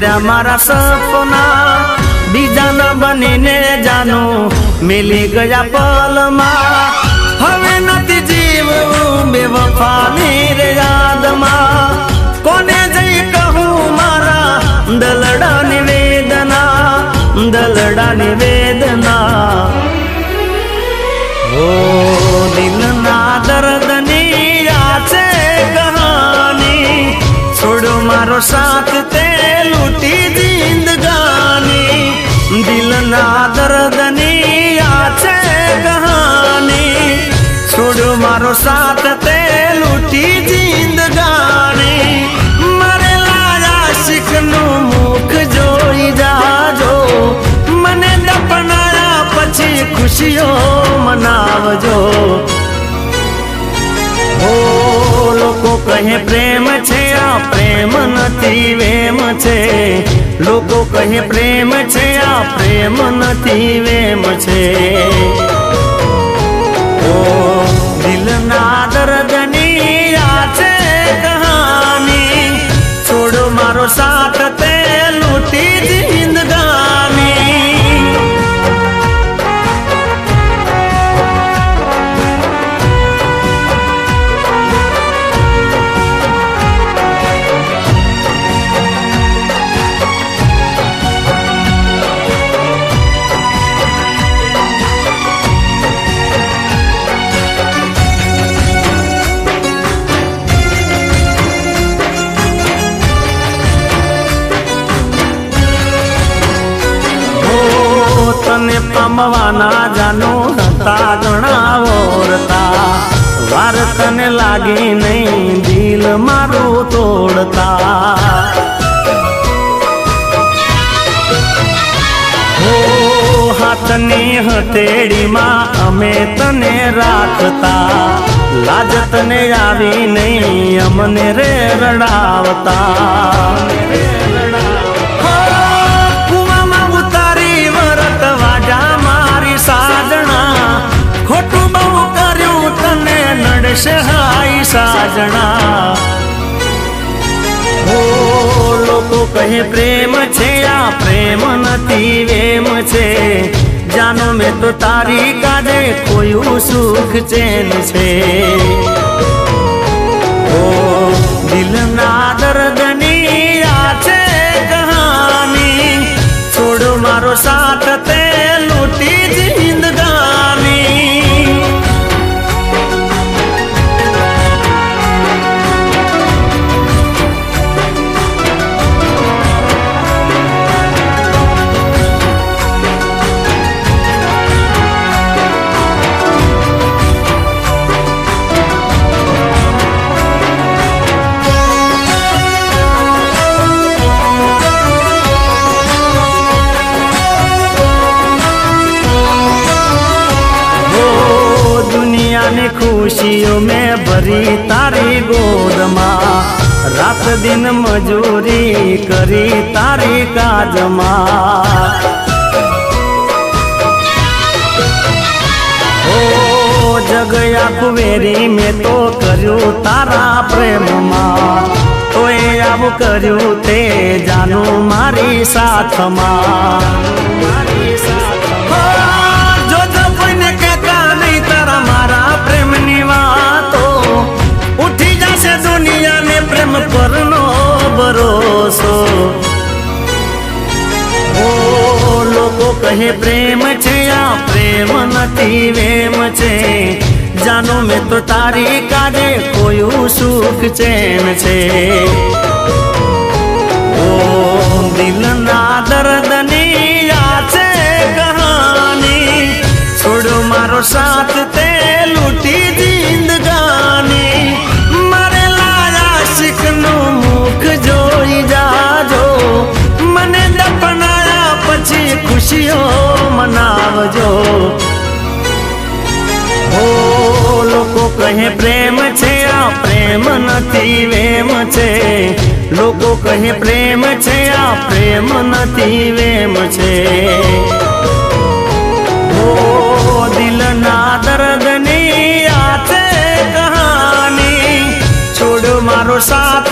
उड़ा मारा सपना बीजा न बनी ने जानो मिली गया पल मा हवे नती जीव बेवफा रे याद मा कोने जई कहूँ मारा दलड़ा निवेदना ओ दिल ना दर्द नी आछे कहानी छोड़ो मारो साथ ते लूटी जिंदगानी दिल ना दर्द नी आछे कहानी छोड़ो मारो साथ ते लूटी जिंदगानी मरे लाया शिकनु मुख जोई जाजो मने दफनाया पछी खुशियों मनावजो ओ लोको कहे प्रेम छे आ प्रेम नथी वेम छे लोको कहे प्रेम छे आ प्रेम नथी वेम छे ओ दिल ना दर्द नी आछे कहानी छोड़ो मारो साथ ते लूटी जिंदगानी तने पामवाना जानो हता गणावरता वार तने लागी नहीं दिल मारो तोड़ता हो हाथनी हथेड़ी मां अमे तने राखता लाज तने आवी नहीं अमने रे रडावता साजना खोटू बहु कर्यु तने नड़से हाई साजना हो लोको कहे प्रेम छे आ प्रेम नथी वेम छे जानो में तो तारी काजे कोई सुख चैन छे ओ दिल ना दर्द नी आछे कहानी छोड़ो मारो साथ ते लूटी जिंदगानी खुशियों में भरी तारी गोद मां रात दिन मजूरी करी तारी काज मां ओ जगया कुवेरी में तो कर्यु तारा प्रेम मां तो अब कर्यु ते जानो मारी साथ मां उठी जासे दुनिया ने प्रेम पर नो भरोसो ओ लोको कहे प्रेम छे आ प्रेम नथी वेम छे जानो में तो तारी काजे कोई सुख चैन छे ओ दिल ना दर्द नी आछे कहानी छोड़ो मारो साथ ते लूटी जिंदगानी मरे लाया शिकनु मुख जोई जाजो मने दफनाया पछी खुशियों मनावजो ओ लोको कहे प्रेम छे आ प्रेम नथी वेम छे लोको कहे प्रेम छे आ प्रेम नथी वेम छे ओ दिल ना दर्द नी आछे कहानी छोड़ो मारो साथ